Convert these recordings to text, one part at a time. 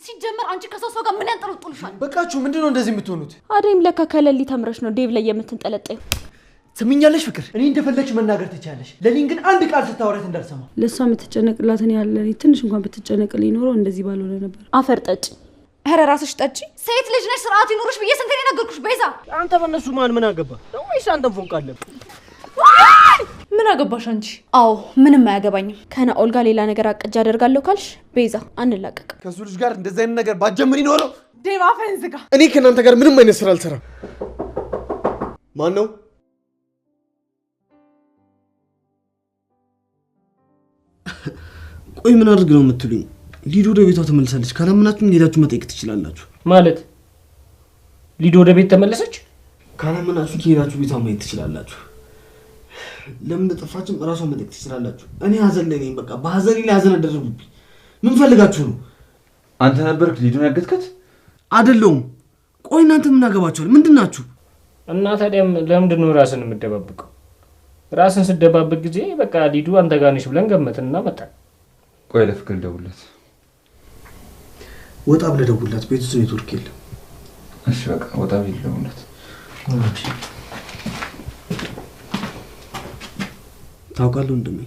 ሲጀመር አንቺ ከሰው ጋር ምን ያንጠለጥሉሻል? በቃችሁ ምንድነው እንደዚህ የምትሆኑት? አደይም ለካ ከለሊ ተምረሽ ነው ዴቭ ላይ የምትንጠለጠዩ። ስሚኛለሽ ፍቅር፣ እኔ እንደፈለግሽ መናገር ትቻለሽ። ለሊን ግን አንድ ቃል ስታወራት እንዳልሰማ። ለሷ የምትጨነቅላትን ያለ ትንሽ እንኳን ብትጨነቅ ሊኖረው እንደዚህ ባልሆነ ነበር። አፈር ጠጪ። ኧረ ራስሽ ጠጪ። ሴት ልጅ ነሽ፣ ስርዓት ይኑርሽ ብዬ ስንቴ ነገርኩሽ ቤዛ። አንተ በእነሱ ምን አገባ? ነው ወይስ አንተም ፎንቃለህ? ምን አገባሽ አንቺ? አዎ ምንም አያገባኝም። ከናኦል ጋር ሌላ ነገር አቅጃ አደርጋለሁ ካልሽ ቤዛ አንላቀቅ። ከሱ ልጅ ጋር እንደዚህ አይነት ነገር ባጀምር ይኖረው። ዴቭ አፈን ዝጋ። እኔ ከናንተ ጋር ምንም አይነት ስራ አልሰራም። ማን ነው? ቆይ ምን አድርግ ነው የምትሉኝ? ሊዱ ወደ ቤቷ ተመልሳለች። ካላመናችሁኝ ሄዳችሁ መጠየቅ ትችላላችሁ። ማለት ሊዱ ወደ ቤት ተመለሰች? ካላመናችሁ ሄዳችሁ ቤቷ ማየት ትችላላችሁ። ለምን ተጠፋችም እራሷን መጠየቅ ትችላላችሁ። እኔ ሀዘን ላይ ነኝ። በቃ በሀዘኔ ላይ ሀዘን አደረጉብኝ። ምን ፈልጋችሁ ነው? አንተ ነበርክ ሊዱን ያገትከት? አይደለሁም። ቆይ እናንተ ምን አገባችኋል? ምንድናችሁ? እና ታዲያም ለምንድን ነው ራስን የምትደባብቀው? ራስን ስትደባብቅ ጊዜ በቃ ሊዱ አንተ ጋር ነሽ ብለን ገመትንና መጣን። ቆይ ለፍቅር ደውልለት። ወጣ ብለህ ደውልለት። ቤት ውስጥ ኔትወርክ የለም። እሺ በቃ ወጣ ብለህ ደውልለት። ታውቃለህ ወንድሜ፣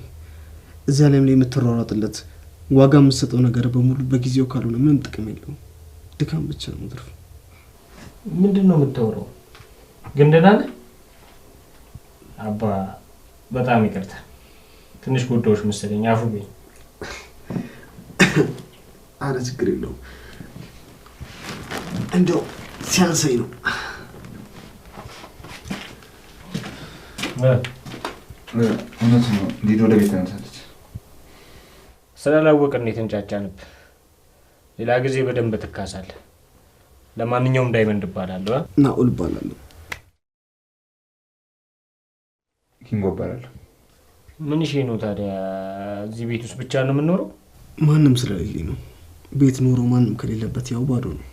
እዚያ ላይም ላይ የምትሯሯጥለት ዋጋ የምትሰጠው ነገር በሙሉ በጊዜው ካልሆነ ምንም ጥቅም የለውም። ድካም ብቻ ነው ትርፉ። ምንድን ነው የምታወራው? ግን ደህና ነህ? አባ በጣም ይቅርታ፣ ትንሽ ጎዳዎች መሰለኝ። አፉ በይ። አረ ችግር የለውም፣ እንደው ሲያንሰኝ ነው። እውነት ነው ሊዱ ወደ ቤት ተመልሳለች። ስላላወቅን የተንጫጫንብ። ሌላ ጊዜ በደንብ ትካሳለህ። ለማንኛውም ዳይመንድ እባላለሁ። ናኦል እባላለሁ። ኪንጎ እባላለሁ። ምን እሺ ነው ታዲያ? እዚህ ቤት ውስጥ ብቻ ነው የምንኖረው? ማንም ስለሌለኝ ነው። ቤት ኖሮ ማንም ከሌለበት ያው ባዶ ነው።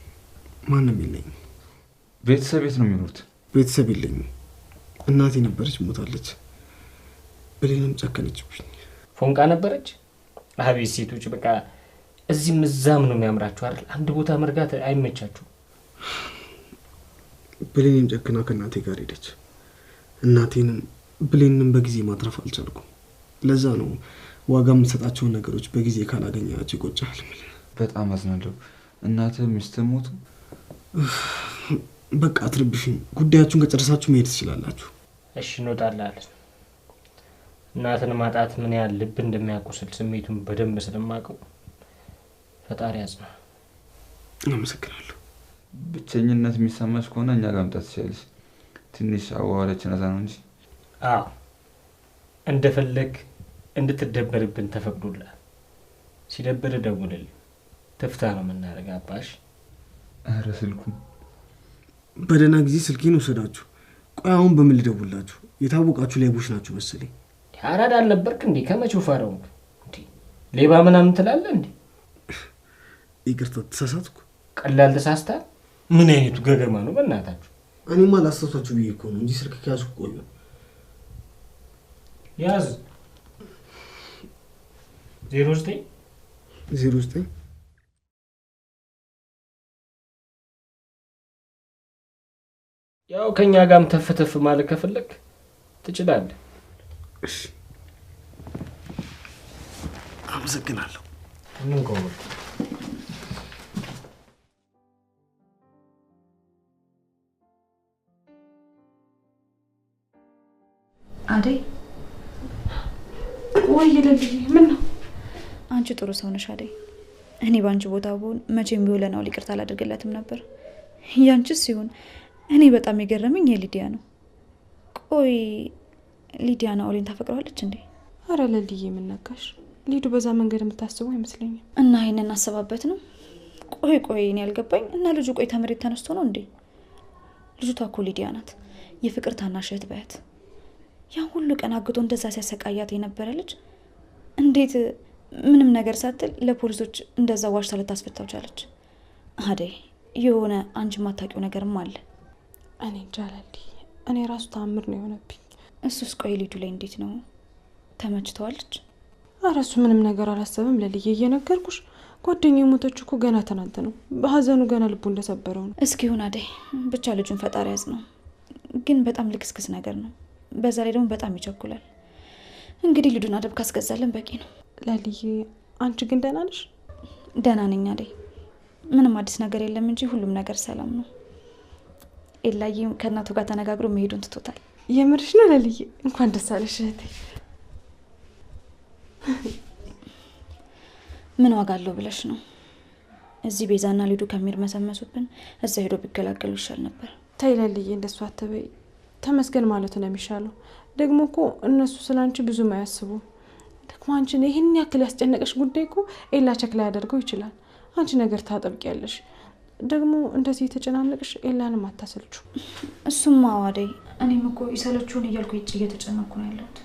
ማንም የለኝም። ቤተሰብ ቤት ነው የሚኖሩት? ቤተሰብ የለኝም። እናቴ ነበረች፣ ሞታለች። ብሌንም ጨከነችብኝ። ፎንቃ ነበረች? አቤት ሴቶች በቃ እዚህም እዛም ነው የሚያምራችሁ አይደል? አንድ ቦታ መርጋት አይመቻችሁ። ብሌንም ጨክና ከእናቴ ጋር ሄደች። እናቴንም ብሌንም በጊዜ ማትረፍ አልቻልኩም። ለዛ ነው ዋጋ የምትሰጣቸውን ነገሮች በጊዜ ካላገኛቸው ይቆጫል። በጣም አዝናለሁ። እናትህ ሚስትህ ሞቱ? በቃ አትረብሽኝ። ጉዳያችሁን ከጨረሳችሁ መሄድ ትችላላችሁ። እሺ እንወጣለን። እናትን ማጣት ምን ያህል ልብ እንደሚያቆስል ስሜቱን በደንብ ስለማውቀው ፈጣሪ ያጽና። አመሰግናለሁ። ብቸኝነት የሚሰማሽ ከሆነ እኛ ጋር መምጣት ትችላለሽ። ትንሽ አዋዋላችን አዛ ነው እንጂ። አዎ እንደፈለግ እንድትደበርብን ተፈቅዶልሃል። ሲደብር ደውልልኝ። ተፍታ ነው የምናደርገው አባሽ። ኧረ ስልኩን በደህና ጊዜ ስልኬን ወሰዳችሁ። ቆይ አሁን በምን ልደውላችሁ? የታወቃችሁ ሌቦች ናችሁ መሰለኝ። አራዳ አልነበርክ እንዴ? ከመቼው ፋራው እንዴ? ሌባ ምናምን ትላለህ እንዴ? ይቅርታ ተሳሳትኩ። ቀላል ተሳስታል። ምን አይነቱ ገገማ ነው በእናታችሁ? እኔማ ላስተውታችሁ ብዬ እኮ ነው እንጂ ስልክ ከያዝኩ ቆየ። ያዝ 09 ያው ከኛ ጋርም ተፈተፍ ማለት ከፈለክ ትችላለህ። እሺ አመሰግናለሁ። ምን ቆሞ አደይ ወይ ይለልኝ። ምን ነው አንቺ ጥሩ ሰው ነሽ አደይ። እኔ ባንቺ ቦታ ብሆን መቼም ቢሆን ለናኦል ይቅርታ አላደርግለትም ነበር። ያንቺስ ሲሆን እኔ በጣም የገረመኝ የሊዲያ ነው። ቆይ ሊዲያ ናኦልን ታፈቅረዋለች እንዴ? አረ ለልዬ ምን ነካሽ? ሊዱ በዛ መንገድ የምታስበው አይመስለኝም። እና ይሄንን አሰባበት ነው? ቆይ እኔ ያልገባኝ እና ልጁ ቆይ ተመሬት ተነስቶ ነው እንዴ? ልጅቷ እኮ ሊዲያ ናት፣ የፍቅር ታናሽ እህት በያት። ያ ሁሉ ቀን አግቶ እንደዛ ሲያሰቃያት የነበረ ልጅ እንዴት ምንም ነገር ሳትል ለፖሊሶች እንደዛ ዋሽታ ልታስፈታው ቻለች? አደይ የሆነ አንቺ ማታውቂው ነገርም አለ። እኔ እንጃለዲ፣ እኔ ራሱ ታምር ነው የሆነብኝ። እሱስ ቆይ ሊዱ ላይ እንዴት ነው? ተመችተዋለች? ኧረ እሱ ምንም ነገር አላሰበም ለልዬ እየነገርኩሽ። ጓደኛዬ ሞተች እኮ ገና ትናንት ነው። በሀዘኑ ገና ልቡ እንደሰበረው ነው። እስኪ ይሁን አደይ፣ ብቻ ልጁን ፈጣሪ ያዝ ነው። ግን በጣም ልክስክስ ነገር ነው። በዛ ላይ ደግሞ በጣም ይቸኩላል። እንግዲህ ልጁን አደብ ካስገዛልን በቂ ነው። ለልዬ አንቺ ግን ደህና ነሽ? ደህና ነኝ አደይ። ምንም አዲስ ነገር የለም እንጂ ሁሉም ነገር ሰላም ነው። ኤላዬ ከእናቱ ጋር ተነጋግሮ መሄዱን ትቶታል። የምርሽ ነው ለልዬ? እንኳን ደስ አለሽ እህቴ። ምን ዋጋ አለው ብለሽ ነው? እዚህ ቤዛና ሊዱ ከሚርመሰመሱብን እዛ ሄዶ ቢገላገሉ ይሻል ነበር። ተይ ለልዬ፣ እንደሱ አትበይ። ተመስገን ማለት ነው የሚሻለው። ደግሞ እኮ እነሱ ስላንቺ ብዙም አያስቡ። ደግሞ አንቺን ይህን ያክል ያስጨነቀሽ ጉዳይ እኮ ኤላ ቸክ ላይ ያደርገው ይችላል። አንቺ ነገር ታጠብቂያለሽ። ደግሞ እንደዚህ የተጨናነቅሽ ኤላንም አታሰልቹ። እሱማ አደይ፣ እኔም እኮ ይሰለችውን እያልኩ እየተጨነኩ ነው ያለሁት።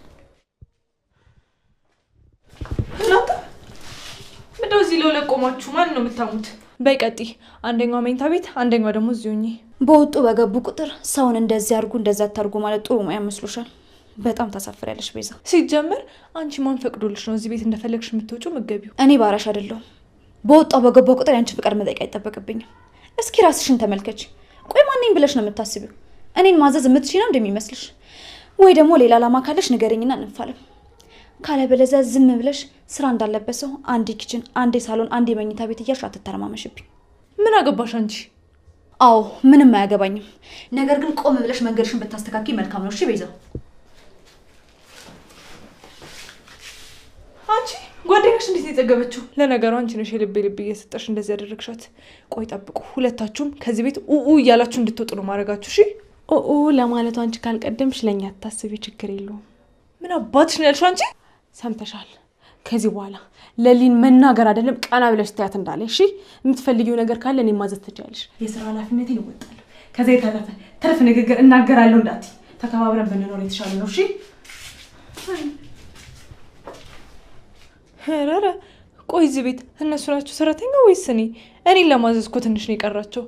እንደው እዚህ ለቆማችሁ ማን ነው የምታሙት? በይቀጢ አንደኛው መኝታ ቤት፣ አንደኛው ደግሞ እዚሁ ሆኜ። በወጡ በገቡ ቁጥር ሰውን እንደዚህ አድርጉ እንደዛ አታርጉ ማለት ጥሩ ሙያ መስሎሻል? በጣም ታሳፍሪያለሽ ቤዛ። ሲጀመር አንቺ ማን ፈቅዶልሽ ነው እዚህ ቤት እንደፈለግሽ የምትወጪው መገቢው? እኔ ባራሽ አይደለሁም። በወጣው በገባው ቁጥር ያንቺ ፍቅር መጠየቅ አይጠበቅብኝም። እስኪ ራስሽን ተመልከች። ቆይ ማንኝ ብለሽ ነው የምታስቢው? እኔን ማዘዝ የምትችይ ነው እንደሚመስልሽ? ወይ ደግሞ ሌላ አላማ ካለሽ ንገረኝና እንፋለም። ካለበለዚያ ዝም ብለሽ ስራ እንዳለበት ሰው አንዴ ኪችን፣ አንዴ ሳሎን፣ አንዴ መኝታ ቤት እያልሽ አትተረማመሽብኝ። ምን አገባሽ አንቺ? አዎ ምንም አያገባኝም። ነገር ግን ቆም ብለሽ መንገድሽን ብታስተካክይ መልካም ነው። እሺ ቤዛ። አንቺ ጓደኛሽ እንዴት የጠገበችው? ለነገሩ አንቺ ነሽ የልብ ልብ እየሰጠሽ እንደዚህ ያደረግሻት። ቆይ ጠብቁ፣ ሁለታችሁም ከዚህ ቤት ኡኡ እያላችሁ እንድትወጡ ነው ማድረጋችሁ። እሺ ኡኡ ለማለቱ አንቺ ካልቀደምሽ ለኛ አታስቢ፣ ችግር የለውም። ምን አባትሽ ነው ያልሽው አንቺ? ሰምተሻል? ከዚህ በኋላ ለሊን መናገር አይደለም ቀና ብለሽ ትያት እንዳለ። እሺ የምትፈልጊው ነገር ካለ እኔ ማዘዝ ትችያለሽ። የሥራ ኃላፊነቴን እወጣለሁ። ከዛ የተረፈ ተረፈ ንግግር እናገራለሁ እንዳትይ። ተከባብረን ብንኖር የተሻለ ነው። እሺ ኧረ ቆይ እዚህ ቤት እነሱ ናቸው ሰራተኛ ወይስ እኔ? እኔን ለማዘዝ እኮ ትንሽ ነው የቀራቸው።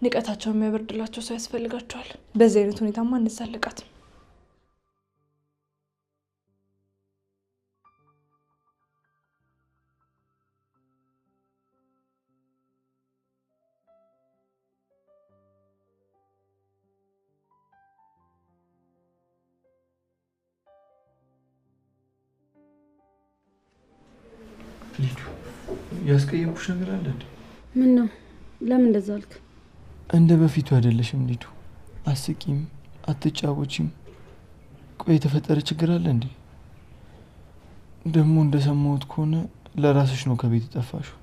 ንቀታቸው የሚያበርድላቸው ሰው ያስፈልጋቸዋል። በዚህ አይነት ሁኔታማ እንዛለቃት። ሊዱ ያስቀየምኩሽ ነገር አለ እንዴ? ምን ነው? ለምን እንደዛ አልክ? እንደ በፊቱ አይደለሽም ሊዱ። አስቂም፣ አትጫወቺም። ቆይ የተፈጠረ ችግር አለ እንዴ? ደግሞ እንደሰማሁት ከሆነ ለራስሽ ነው ከቤት የጠፋሽው።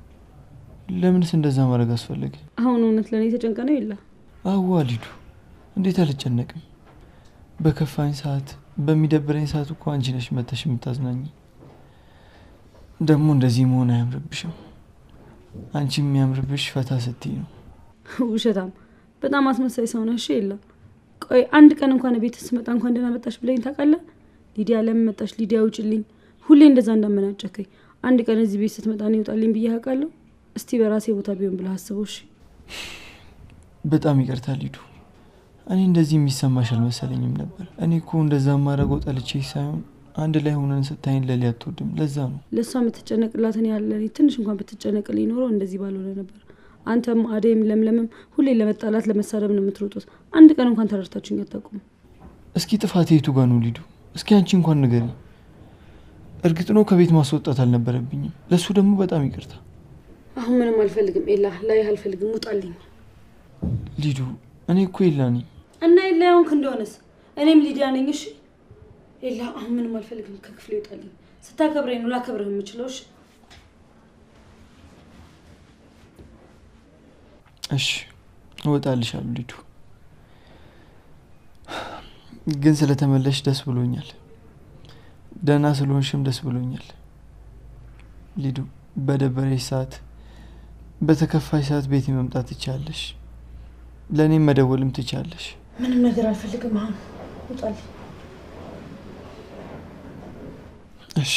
ለምንስ እንደዛ ማድረግ አስፈለገ? አሁን እውነት ለኔ ተጨንቀ ነው ይላ? አዋ ሊዱ፣ እንዴት አልጨነቅም? በከፋኝ ሰዓት፣ በሚደብረኝ ሰዓት እኮ አንቺ ነሽ መተሽ የምታዝናኝ። ደግሞ እንደዚህ መሆን አያምርብሽም። አንቺ የሚያምርብሽ ፈታ ስትይ ነው። ውሸታም፣ በጣም አስመሳይ ሰው ነሽ ይላ። ቆይ አንድ ቀን እንኳን ቤት ስመጣ እንኳን ደህና መጣሽ ብለኝ ታውቃለህ? ሊዲያ ለምን መጣሽ? ሊዲያ ውጭልኝ። ሁሌ እንደዛ እንዳመናጨከኝ አንድ ቀን እዚህ ቤት ስትመጣ ነው ይወጣልኝ ብዬ አውቃለሁ? እስቲ በራሴ ቦታ ቢሆን ብለህ አስበው። እሺ በጣም ይቅርታ ሊዱ። እኔ እንደዚህ የሚሰማሽ አልመሰለኝም ነበር። እኔ እኮ እንደዛ ማድረገው ጠልቼ ሳይሆን አንድ ላይ ሆነን ስታይን ለሊ አትወድም፣ ለዛ ነው። ለሷ የምትጨነቅላትን ያለ ትንሽ እንኳን ብትጨነቅልኝ ኖሮ እንደዚህ ባልሆነ ነበር። አንተም አደይም ለምለምም ሁሌ ለመጣላት ለመሳደብ ነው የምትሮጡት። አንድ ቀን እንኳን ተረድታችሁኝ አታውቁም። እስኪ ጥፋቴ የቱ ጋር ነው ሊዱ? እስኪ አንቺ እንኳን ንገሪ። እርግጥ ነው ከቤት ማስወጣት አልነበረብኝም። ለሱ ደግሞ በጣም ይቅርታ። አሁን ምንም አልፈልግም ኤላ፣ ላይ አልፈልግም፣ ውጣልኝ። ሊዱ እኔ እኮ ኤላ ነኝ። እና ኤላ ያውንክ እንደሆነስ እኔም ሊዲያ ነኝ። እሺ ኤላ አሁን ምንም አልፈልግም፣ ከክፍሌ ውጣልኝ። ስታከብረኝ ነው ላከብረህ የምችለው። እሺ እወጣልሻለሁ ሊዱ። ግን ስለተመለሽ ደስ ብሎኛል። ደህና ስለሆንሽም ደስ ብሎኛል ሊዱ። በደበረሽ ሰዓት፣ በተከፋሽ ሰዓት ቤት መምጣት ትቻለሽ። ለእኔም መደወልም ትቻለሽ። ምንም ነገር አልፈልግም። አሁን ውጣልኝ። እሺ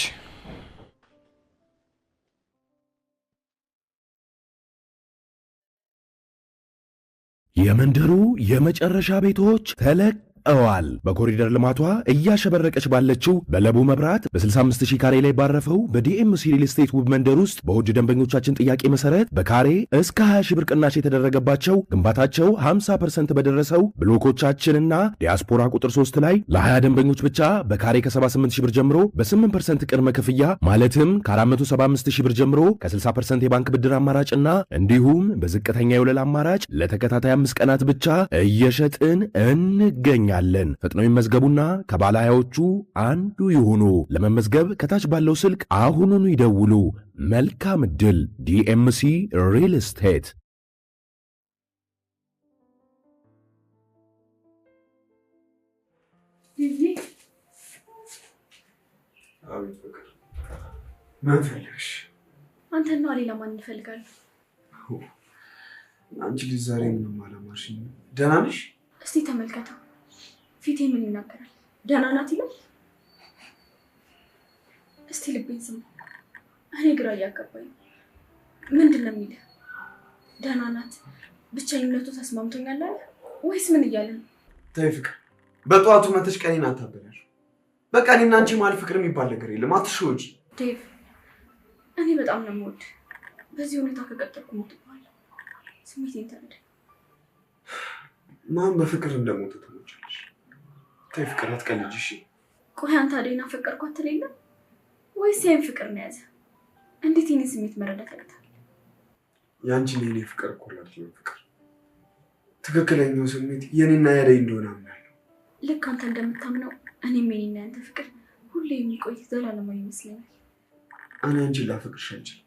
የመንደሩ የመጨረሻ ቤቶች ተለቀ እዋል በኮሪደር ልማቷ እያሸበረቀች ባለችው በለቡ መብራት በ65000 ካሬ ላይ ባረፈው በዲኤምሲ ሪል ስቴት ውብ መንደር ውስጥ በውድ ደንበኞቻችን ጥያቄ መሰረት በካሬ እስከ 20 ሺህ ብር ቅናሽ የተደረገባቸው ግንባታቸው 50% በደረሰው ብሎኮቻችንና ዲያስፖራ ቁጥር 3 ላይ ለ20 ደንበኞች ብቻ በካሬ ከ78000 ብር ጀምሮ በ8% ቅድመ ክፍያ ማለትም ከ475000 ብር ጀምሮ ከ60% የባንክ ብድር አማራጭና እንዲሁም በዝቅተኛ የወለል አማራጭ ለተከታታይ 5 ቀናት ብቻ እየሸጥን እንገኛለን። ፈጥነው ይመዝገቡና ከባለሃያዎቹ አንዱ ይሁኑ። ለመመዝገብ ከታች ባለው ስልክ አሁኑኑ ይደውሉ። መልካም ዕድል። ዲኤምሲ ሪል ስቴት። ምን ፈልግሽ? አንተ ነው ሌላ ማን ይፈልጋል? አንቺ ልጅ ዛሬ ምንም አላማርሽኝ። ደህና ነሽ? እስቲ ተመልከተው። ፊቴ ምን ይናገራል? ደህና ናት ይላል? እስቲ ልቤን ስማ። እኔ ግራ እያጋባኝ ምንድን ነው የሚልህ? ደህና ናት ብቻኝነቱ ተስማምቶኛል አለ ወይስ ምን እያለ ነው? ተይ ፍቅር፣ በጠዋቱ መተሽ ቀኔን አታበላሽ። በቃ እኔና አንቺ መሀል ፍቅር የሚባል ነገር የለም። አትሽወጂ ዴቭ። እኔ በጣም ነው የምወድ። በዚህ ሁኔታ ከቀጠልኩ ሞትብሃለሁ። ስሜቴን ተረዳኝ። ማን በፍቅር እንደሞተ ትሞቻለሽ? ተይ ፍቅር አትቀልጂ እሺ። ቆይ አንተ አደይን አፈቀርኳት ትል የለም ወይስ ይሄን ፍቅር ነው ያዘ? እንዴት የኔ ስሜት መረዳት ያቅታል? ያንቺን የኔ ፍቅር እኮ ላልሽኝ ፍቅር ትክክለኛው ስሜት የኔና ያደይ እንደሆነ አምናለሁ። ልክ አንተ እንደምታምነው እኔም የኔና ያንተ ፍቅር ሁሌ የሚቆይ ዘላለማዊ ይመስለኛል። እኔ አንቺን ላፈቅርሽ አልችልም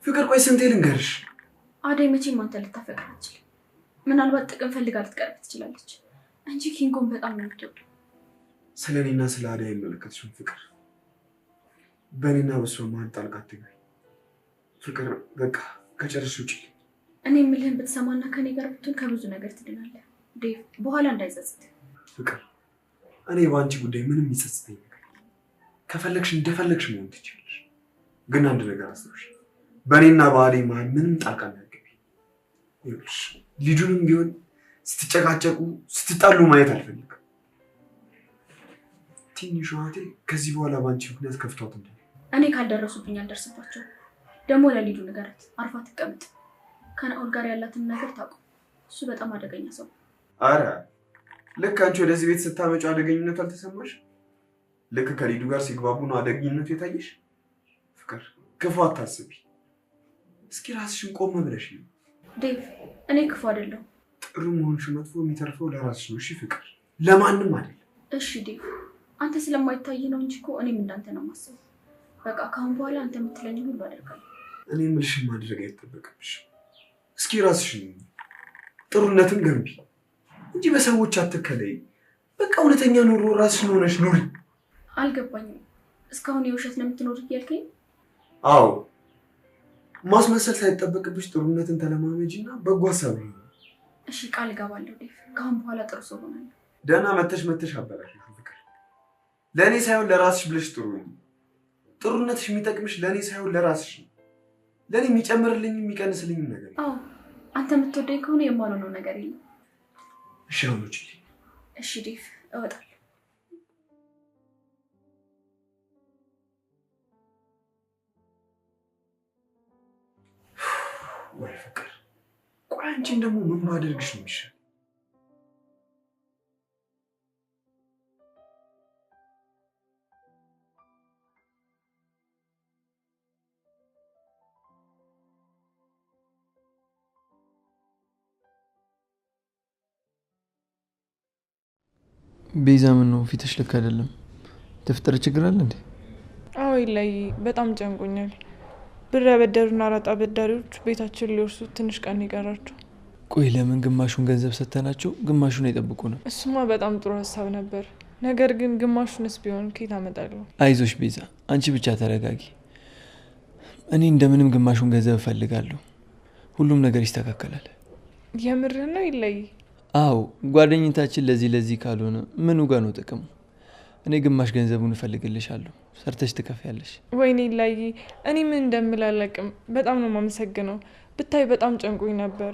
ፍቅር። ቆይ ስንቴ ልንገርሽ? አደይ መቼም አንተ ልታፈቅር አትችልም። ምናልባት ጥቅም ፈልጋ ልትቀርብ ትችላለች እንጂ ኪንጎን በጣም ነው የምትወደው። ስለ እኔና ስለ አደይ አይመለከትሽም ፍቅር። በእኔና በሷ መሀል ጣልቃ አትግቢ ፍቅር። በቃ ከጨረስሽ ውጪ። እኔ የምልህን ብትሰማና ከኔ ጋር ብትሆን ከብዙ ነገር ትድናለህ ዴቭ። በኋላ እንዳይጸጽት ፍቅር። እኔ በአንቺ ጉዳይ ምንም የሚጸጽተኝ ነገር ከፈለግሽ እንደፈለግሽ መሆን ትችላለሽ። ግን አንድ ነገር አስታውሽ፣ በእኔና በአደይ መሀል ምንም ጣልቃ እንዳትገቢ። ይኸውልሽ ልጁንም ቢሆን ስትጨቃጨቁ ስትጣሉ ማየት አልፈልግም። ትንሿ እህቴ ከዚህ በኋላ ባንቺ ምክንያት ከፍቷት እንደ እኔ ካልደረሱብኝ አልደርስባቸው። ደግሞ ለልጁ ንገራት አርፋ ትቀመጥ። ከናኦል ጋር ያላትን ነገር ታውቁ። እሱ በጣም አደገኛ ሰው። አረ ልክ አንቺ ወደዚህ ቤት ስታመጪው አደገኝነቱ አልተሰማሽ? ልክ ከሊዱ ጋር ሲግባቡ ነው አደገኝነቱ የታየሽ? ፍቅር ክፉ አታስቢ። እስኪ ራስሽን ቆም ብለሽ ነው። ዴቭ እኔ ክፉ አይደለሁም። ጥሩ መሆንሽ መጥፎ የሚተርፈው ለራስሽ ነው። እሺ ፍቅር፣ ለማንም አይደለም። እሺ ዴቭ፣ አንተ ስለማይታይ ነው እንጂ እኮ እኔም እንዳንተ ነው የማስበው። በቃ ካሁን በኋላ አንተ የምትለኝ ሁሉ አደርጋለሁ። እኔ የምልሽን ማድረግ አይጠበቅብሽም። እስኪ ራስሽን ጥሩነትን ገንቢ እንጂ በሰዎች አትከለይ። በቃ እውነተኛ ኑሮ ራስሽን ሆነሽ ኑሪ። አልገባኝም። እስካሁን የውሸት ነው የምትኖር እያልከኝ? አዎ፣ ማስመሰል ሳይጠበቅብሽ ጥሩነትን ተለማመጂና በጎ ሀሳብ ነው። እሺ ቃል እገባለሁ ዴቭ፣ ካሁን በኋላ ጥሩ ሰው ሆናለሁ። ደህና መተሽ አበላሽሽ ፍቅር። ለእኔ ሳይሆን ለራስሽ ብለሽ ጥሩ ነው። ጥሩነትሽ የሚጠቅምሽ ለእኔ ሳይሆን ለራስሽ ነው። ለእኔ የሚጨምርልኝ የሚቀንስልኝም ነገር። አዎ አንተ የምትወደኝ ከሆነ የማልሆነው ነገር የለም። እሺ አሁን ውጪ። እሺ ዴቭ፣ እወጣለሁ። ወይ ፍቅር፣ ቆይ አንቺን ደግሞ ምን ማድረግሽ ነው የሚሻል? ቤዛ ምን ነው ፊትሽ ልክ አይደለም። ተፈጠረ ችግር አለ እንዴ? አዎ ይላይ በጣም ጨንቆኛል። ብር ያበደሩና አራጣ አበዳሪዎች ቤታችን ሊወርሱት ትንሽ ቀን ይቀራቸው። ቆይ ለምን ግማሹን ገንዘብ ሰተናቸው ግማሹን አይጠብቁ ነው? እሱማ በጣም ጥሩ ሀሳብ ነበር። ነገር ግን ግማሹንስ ቢሆን ከየት አመጣለሁ? አይዞሽ ቤዛ፣ አንቺ ብቻ ተረጋጊ። እኔ እንደምንም ግማሹን ገንዘብ እፈልጋለሁ። ሁሉም ነገር ይስተካከላል። የምርህ ነው ይላይ? አዎ፣ ጓደኝነታችን ለዚህ ካልሆነ ምኑ ጋር ነው ጥቅሙ? እኔ ግማሽ ገንዘቡን እፈልግልሻለሁ፣ ሰርተሽ ትከፍያለሽ። ወይኔ ላይ እኔ ምን እንደምላላቅም በጣም ነው የማመሰግነው። ብታይ በጣም ጨንቆኝ ነበር።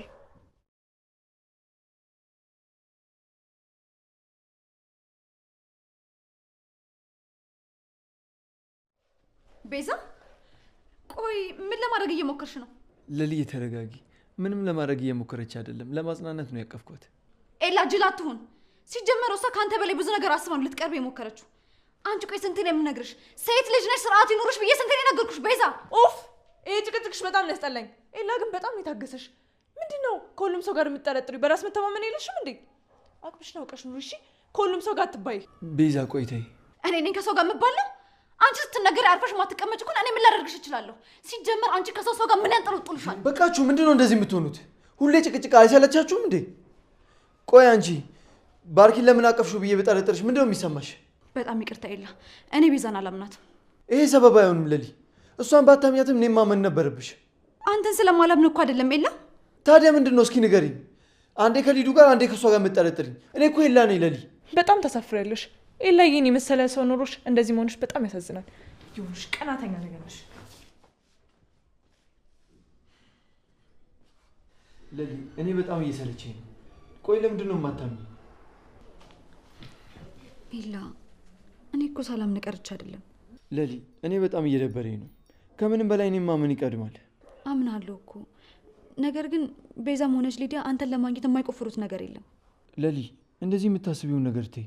ቤዛ ቆይ ምን ለማድረግ እየሞከርሽ ነው? ለልዬ ተረጋጊ። ምንም ለማድረግ እየሞከረች አይደለም፣ ለማጽናናት ነው ያቀፍኳት። ኤላ ጅል አትሁን። ሲጀመር እሷ ከአንተ በላይ ብዙ ነገር አስባ ነው ልትቀርብ የሞከረችው። አንቺ ቆይ ስንቴ ነው የምነግርሽ? ሴት ልጅ ነሽ፣ ስርዓት ይኖርሽ ብዬ ስንቴ ነው የነገርኩሽ? ቤዛ ኡፍ! ይሄ ጭቅጭቅሽ በጣም ነው ያስጠላኝ። ኤላ ግን በጣም ነው የታገሰሽ። ምንድነው ከሁሉም ሰው ጋር የምትጠረጥሪው? በራስ መተማመን የለሽም እንዴ? አቅምሽን አውቀሽ ኑሪ እሺ። ከሁሉም ሰው ጋር አትባይ። ቤዛ ቆይ ተይ። እኔ ነኝ ከሰው ጋር የምባለው? አንቺ ስትነገሪ አርፈሽ ማትቀመጭ ከሆነ እኔ ምን ላደርግሽ እችላለሁ? ሲጀመር አንቺ ከሰው ጋር ምን ያንጠለጥልሻል? በቃችሁ። ምንድነው እንደዚህ የምትሆኑት? ሁሌ ጭቅጭቅ አይሰለቻችሁም እንዴ? ቆይ አንቺ ባርኪን ለምን አቀፍሽው ብዬ በጠረጠርሽ ምንድነው የሚሰማሽ? በጣም ይቅርታ ኤላ፣ እኔ ቤዛን አላምናትም። ይሄ ሰበብ አይሆንም ለሊ። እሷን ባታምኛትም እኔ ማመን ነበረብሽ። አንተን ስለማላምን እኮ አይደለም ኤላ። ታዲያ ምንድነው እስኪ ንገሪኝ። አንዴ ከሊዱ ጋር አንዴ ከሷ ጋር የምትጠረጥሪኝ። እኔ እኮ ኤላ ነኝ ለሊ። በጣም ተሳፍሪያለሽ ኤላ። ይሄን የመሰለ ሰው ኖሮሽ እንደዚህ መሆንሽ በጣም ያሳዝናል። ይሁንሽ፣ ቀናተኛ ነገር ነሽ ለሊ። እኔ በጣም እየሰለቸኝ ነው። ቆይ ለምንድን ነው የማታምኝ? ኤላ እኔ እኮ ሳላምን ቀርቼ አይደለም ለሊ። እኔ በጣም እየደበረኝ ነው። ከምንም በላይ እኔ ማመን ይቀድማል። አምናለሁ እኮ፣ ነገር ግን ቤዛም ሆነች ሊዲያ አንተን ለማግኘት የማይቆፍሩት ነገር የለም። ለሊ እንደዚህ የምታስቢውን ነገር ተይ።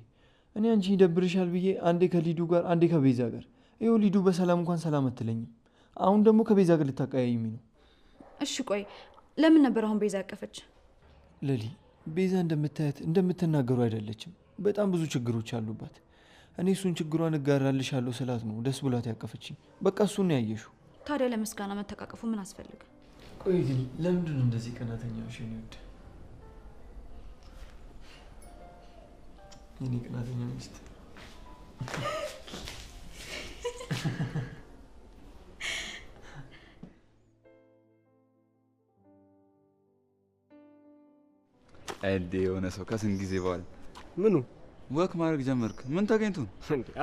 እኔ አንቺ ይደብርሻል ብዬ አንዴ ከሊዱ ጋር አንዴ ከቤዛ ጋር፣ ይኸው ሊዱ በሰላም እንኳን ሰላም አትለኝም። አሁን ደግሞ ከቤዛ ጋር ልታቀያይሚ ነው። እሺ ቆይ ለምን ነበር አሁን ቤዛ ያቀፈች? ለሊ ቤዛ እንደምታያት እንደምትናገሩ አይደለችም። በጣም ብዙ ችግሮች አሉባት። እኔ እሱን ችግሯን እጋራልሻለሁ ስላት ነው ደስ ብሏት ያቀፈችኝ። በቃ እሱን ነው ያየሽው። ታዲያ ለምስጋና መተቃቀፉ ምን አስፈልገ? ቆይ ግን ለምንድን ነው እንደዚህ ቀናተኛ ሽን ይወድ? የኔ ቀናተኛ ሚስት አይዴ የሆነ ሰው ከስንት ጊዜ በኋላ ምኑ ወክ ማድረግ ጀመርክ? ምን ተገኝቶ ነው?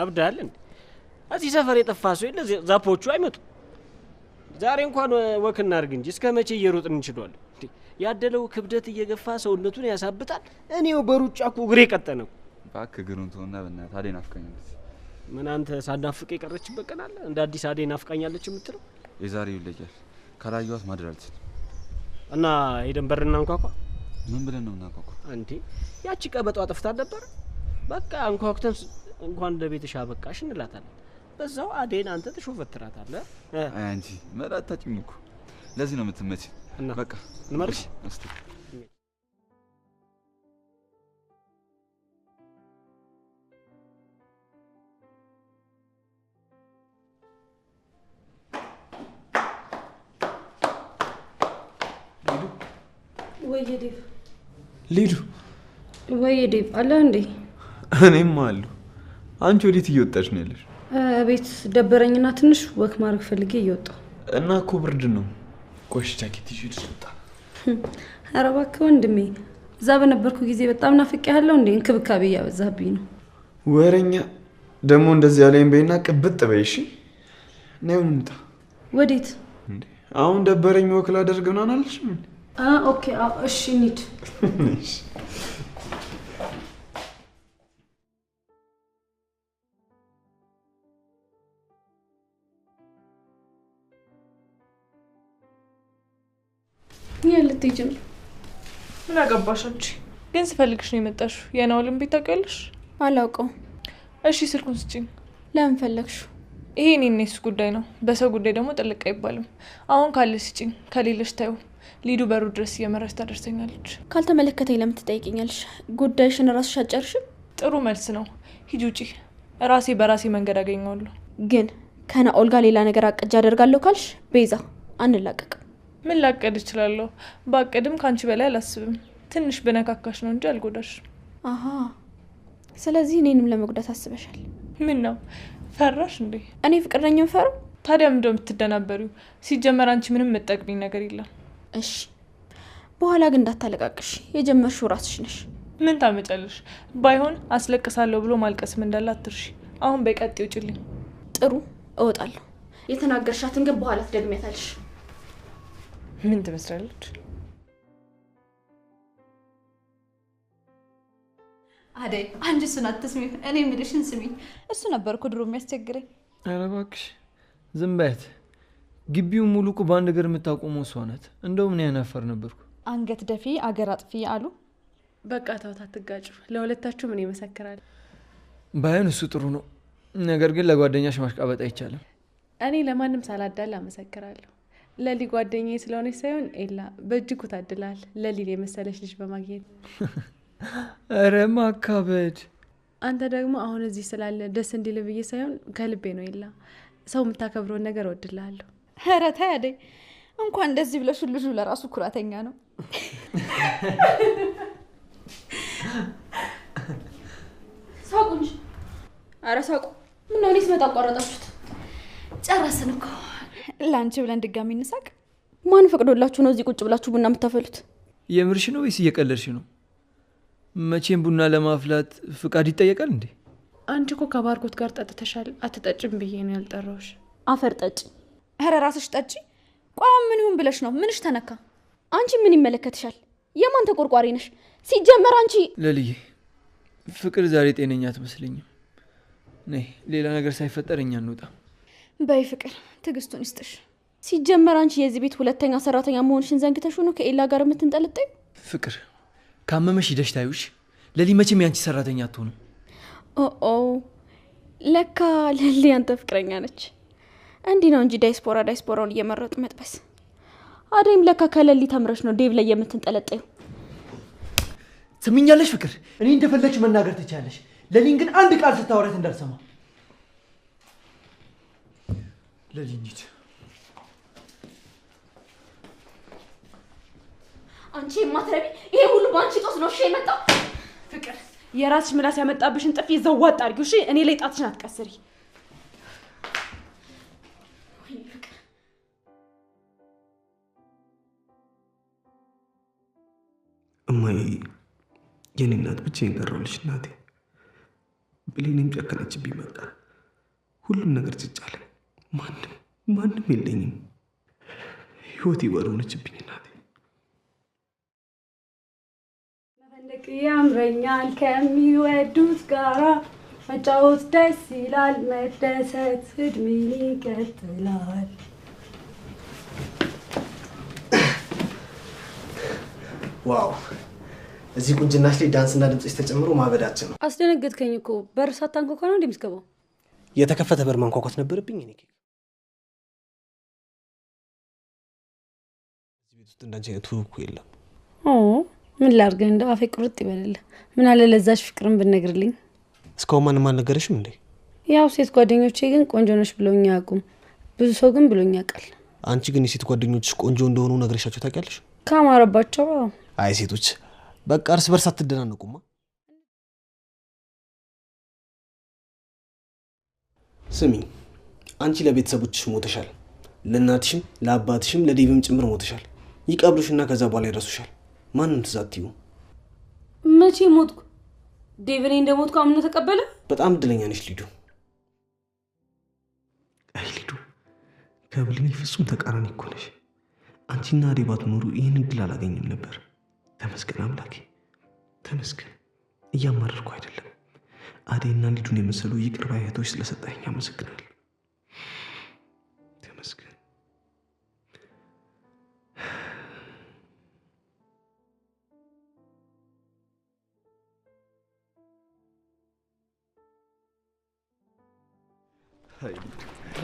አብዳል እንዴ? እዚህ ሰፈር የጠፋ ሰው የለ? ዛፖቹ አይመጡ። ዛሬ እንኳን ወክ እናድርግ እንጂ እስከ መቼ እየሮጥን እንችላለን? ያደለው ክብደት እየገፋ ሰውነቱን ያሳብጣል። እኔው በሩጫ እኮ እግሬ ቀጠነው። እባክህ እግሩን ተውና በእናትህ አዴ ናፍቀኛለች። ምን አንተ ሳናፍቅ የቀረችበት ቀን አለ? እንደ አዲስ አዴ ናፍቃኛለች የምትለው? የዛሬው ይለያል። ካላየኋት ማድር አልችልም። እና ሄደን በር እናንኳኳ። ምን ብለን ነው እናንኳኳ? እንዴ ያቺ ቀበጧ ጠፍታ ነበር። በቃ አንኳኩተን እንኳን እንደ ቤትሽ አበቃሽ እንላታለን። በዛው አዴን አንተ ትሾፈትራታለህ። አይ አንቺ መላጣጭም እኮ ለዚህ ነው የምትመጪ። በቃ እንመርሽ እስቲ ወይዬ ዴቭ። ሊዱ ወይዬ ዴቭ አለ እንዴ? እኔም አሉ። አንቺ ወዴት እየወጣች ነው ያለሽ? ቤት ደበረኝና ትንሽ ወክ ማድረግ ፈልጌ እየወጣሁ እና እኮ ብርድ ነው። ቆሽ ጃኬት ይዤ ልስወጣ። ኧረ እባክህ ወንድሜ፣ እዛ በነበርኩ ጊዜ በጣም ናፍቄያለሁ እንዴ። እንክብካቤ እያበዛብኝ ነው። ወረኛ ደግሞ እንደዚህ ያለኝ በይና ቅብጥ በይሽ ነው። እንምጣ። ወዴት? አሁን ደበረኝ ወክ ላደርግ ምናምን አልሽም? ኦኬ እሺ እንሂድ። ልትሄጂ ነው? ምን አገባሽ አንቺ? ግን ስፈልግሽ ነው የመጣሽው። የናውልን ቤት ታውቂያለሽ? አላውቀውም። እሺ ስልኩን ስጪኝ። ለምን ፈለግሽው? ይሄ እኔና እሱ ጉዳይ ነው። በሰው ጉዳይ ደግሞ ጥልቅ አይባልም። አሁን ካለሽ ስጪኝ፣ ከሌለሽ ታዩ። ሊዱ በሩ ድረስ እየመራች ታደርሰኛለች። ካልተመለከተኝ ለምን ትጠይቂኛለሽ? ጉዳይሽን ራስሽ አጨርሽም። ጥሩ መልስ ነው። ሂጂ ውጪ። ራሴ በራሴ መንገድ አገኘዋለሁ። ግን ከናኦል ጋር ሌላ ነገር አቅጃ አደርጋለሁ ካልሽ ቤዛ አንላቀቅም። ምን ላቀድ እችላለሁ? ባቀድም ካንቺ በላይ አላስብም። ትንሽ በነካካሽ ነው እንጂ አልጎዳሽ። አሃ፣ ስለዚህ እኔንም ለመጉዳት አስበሻል። ምን ነው ፈራሽ እንዴ? እኔ ፍቅረኛውን ፈሩ? ታዲያ ምንድነው የምትደናበሪው? ሲጀመር አንቺ ምንም የምትጠቅሚኝ ነገር የለም። እሺ፣ በኋላ ግን እንዳታለቃቅሽ። የጀመርሽው ራስሽ ነሽ። ምን ታመጫለሽ? ባይሆን አስለቅሳለሁ ብሎ ማልቀስም እንዳለ አትርሺ። አሁን በቀጥ ይውጭልኝ። ጥሩ፣ እወጣለሁ። የተናገርሻትን ግን በኋላ ትደግሚያታለሽ። ምን ትመስላለች? አደይ አንቺ እሱን አትስሚ፣ እኔ የምልሽን ስሚ። እሱ ነበር እኮ ድሮ የሚያስቸግረኝ። ኧረ እባክሽ ዝም በያት። ግቢው ሙሉ እኮ በአንድ ነገር የምታቆመው እሷ ናት። እንደው ምን ያናፈር ነበርኩ። አንገት ደፊ አገር አጥፊ አሉ። በቃ ተውት፣ አትጋጩ። ለሁለታችሁ ምን ይመሰክራል? ባይሆን እሱ ጥሩ ነው። ነገር ግን ለጓደኛሽ ማሽቃበጥ አይቻልም። እኔ ለማንም ሳላዳል አመሰክራለሁ። ለሊ ጓደኛዬ ስለሆነች ሳይሆን ኤላ በእጅጉ ታድላል፣ ለሊን የመሰለች ልጅ በማግኘት። ኧረ ማካበድ። አንተ ደግሞ አሁን እዚህ ስላለ ደስ እንዲል ብዬ ሳይሆን ከልቤ ነው ኤላ። ሰው የምታከብረውን ነገር እወድልሃለሁ። ኧረ ተይ አደይ፣ እንኳን እንደዚህ ብለሽ ልጁ ለራሱ ኩራተኛ ነው። ሳቁ እንጂ። ኧረ ሳቁ። ምነው እኔ ስመጣ አቋረጣችሁት? ጨረስን እኮ። ለአንቺ ብለን ድጋሚ እንሳቅ? ማን ፈቅዶላችሁ ነው እዚህ ቁጭ ብላችሁ ቡና የምታፈሉት? የምርሽ ነው ወይስ እየቀለድሽ ነው? መቼም ቡና ለማፍላት ፍቃድ ይጠየቃል እንዴ? አንቺ እኮ ከባርኮት ጋር ጠጥተሻል። አትጠጭም ብዬ ነው ያልጠራሁሽ። አፈር ጠጭ። ኧረ ራስሽ ጠጪ። ቋም ምን ይሁን ብለሽ ነው? ምንሽ ተነካ? አንቺ ምን ይመለከትሻል? የማን ተቆርቋሪ ነሽ? ሲጀመር አንቺ ለልዬ፣ ፍቅር ዛሬ ጤነኛ አትመስለኝም። ነይ ሌላ ነገር ሳይፈጠር እኛ እንውጣ። በይ ፍቅር ትዕግስቱን ይስጥሽ። ሲጀመር አንቺ የዚህ ቤት ሁለተኛ ሰራተኛ መሆንሽን ዘንግተሽ ነው ከኤላ ጋር የምትንጠለጠዩ? ፍቅር ካመመሽ ሂደሽ ታዩሽ። ለሊ መቼም ያንቺ ሰራተኛ አትሆንም። ኦ ለካ ለሊ አንተ ፍቅረኛ ነች። እንዲህ ነው እንጂ ዳይስፖራውን እየመረጡ መጥበስ። አደይም ለካ ከለሊ ተምረሽ ነው ዴቭ ላይ የምትንጠለጠዩ። ስሚኛለሽ ፍቅር፣ እኔ እንደፈለግሽ መናገር ትችያለሽ። ለሊን ግን አንድ ቃል ስታወራት እንዳልሰማ። ለሊ እንሂድ። አንቺ የማትረቢ፣ ይሄ ሁሉ በአንቺ ጦስ ነው እሺ የመጣው። ፍቅር የራስሽ ምላስ ያመጣብሽን ጥፊ ዘዋጥ አድርጊው እሺ። እኔ ላይ ጣትሽን አትቀስሪ። እማዬ የኔ እናት ብቻዬን ቀረሁልሽ እናቴ። ብሌኔም ጨከነችብኝ። መጣ ሁሉም ነገር ጭጭ አለ። ማንም የለኝም። ህይወቴ ባዶ ሆነችብኝ እናቴ። መፈለቅ ያምረኛል ከሚወዱት ጋራ መጫወት ደስ ይላል፣ መደሰት እድሜን ይቀጥላል። ዋው! እዚህ ቁንጅናሽ ላይ ዳንስና ድምጽሽ ተጨምሮ ማበዳችን ነው። አስደነገጥከኝ እኮ። በር ሳታንኳኳ ነው እንደምትገባው? የተከፈተ በር ማንኳኳት ነበረብኝ እኔ። እዚህ ቤት ውስጥ እንዳንቺ አይነቱ እኮ የለም። ምን ላድርግ? እንደው አፌ ቁርጥ ይበልልህ። ምን አለ ለዛሽ ፍቅርን ብትነግርልኝ። እስካሁን ማንም አልነገረሽም እንዴ? ያው ሴት ጓደኞቼ ግን ቆንጆ ነሽ ብሎኝ አያውቁም። ብዙ ሰው ግን ብሎኝ ያውቃል። አንቺ ግን የሴት ጓደኞችሽ ቆንጆ እንደሆኑ ነግረሻቸው ታውቂያለሽ? ካማረባቸው። አይ ሴቶች በቃ እርስ በርስ አትደናነቁማ። ስሚ፣ አንቺ ለቤተሰቦችሽ ሞተሻል። ለእናትሽም ለአባትሽም ለዴቭም ጭምር ሞተሻል። ይቀብሉሽና ከዛ በኋላ ይረሱሻል። ማንም ትዝ አትዩ። መቼ ሞትኩ? ዴቭ እኔ እንደሞትኩ አምኖ ተቀበለ? በጣም እድለኛ ነሽ ሊዱ። አይ ሊዱ፣ ከብሌኔ ፍጹም ተቃራኒ እኮ ነሽ። አንቺና አዴ ባትኖሩ ይህን እድል አላገኝም ነበር። ተመስገን አምላኬ ተመስገን። እያማረርኩ አይደለም። አዴና ሊዱን የመሰሉ ይቅር ባይ እህቶች ስለሰጣኝ አመሰግናለሁ። ተመስገን።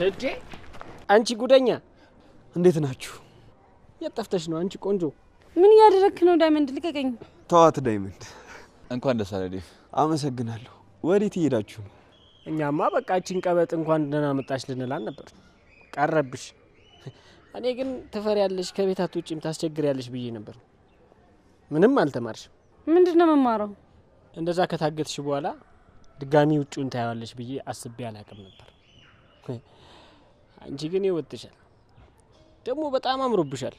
እዴ አንቺ ጉደኛ እንዴት ናችሁ? የጠፍተሽ ነው አንቺ ቆንጆ። ምን እያደረክ ነው? ዳይመንድ ልቀቀኝ። ተዋት ዳይመንድ። እንኳን ደስ አለ ዴቭ። አመሰግናለሁ። ወዴት እየሄዳችሁ ነው? እኛማ በቃ እቺን ቀበጥ እንኳን ደህና መጣሽ ልንላን ነበር። ቀረብሽ። እኔ ግን ትፈሪያለሽ፣ ከቤት አትወጪም፣ ታስቸግሪያለሽ ብዬ ነበር። ምንም አልተማርሽ። ምንድነው መማረው? እንደዛ ከታገትሽ በኋላ ድጋሚ ውጪውን ታያዋለሽ ብዬ አስቤ አላቅም ነበር። አንቺ ግን ይወጥሻል፣ ደግሞ በጣም አምሮብሻል።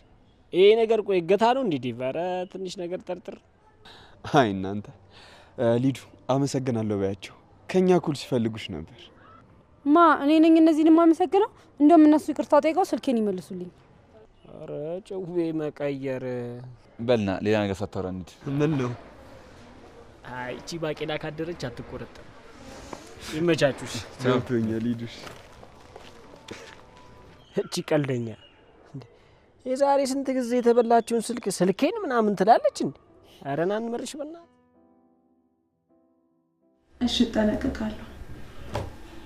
ይሄ ነገር ቆይ ገታ ነው እንዴ? ዲቫራ ትንሽ ነገር ጠርጥር። አይ እናንተ ሊዱ አመሰግናለሁ በያቸው። ከኛ ኩል ሲፈልጉሽ ነበር። ማ እኔ ነኝ እነዚህን ማመሰግነው? እንደውም እነሱ ይቅርታ ጠይቀው ስልኬን ይመልሱልኝ። አረ ጨውቤ መቀየር በልና ሌላ ነገር ሳታወራ እንሂድ። ምን ነው? አይ እቺ ባቄላ ካደረች አትቆረጥም። ይመቻቹሽ። ቻውቶኛ ሊዱሽ እቺ ቀልደኛ የዛሬ ስንት ጊዜ የተበላችውን ስልኬን ምናምን ትላለች እንዴ? ኧረ ና እንመርሽ በእናትህ። እሺ እጠነቀቃለሁ።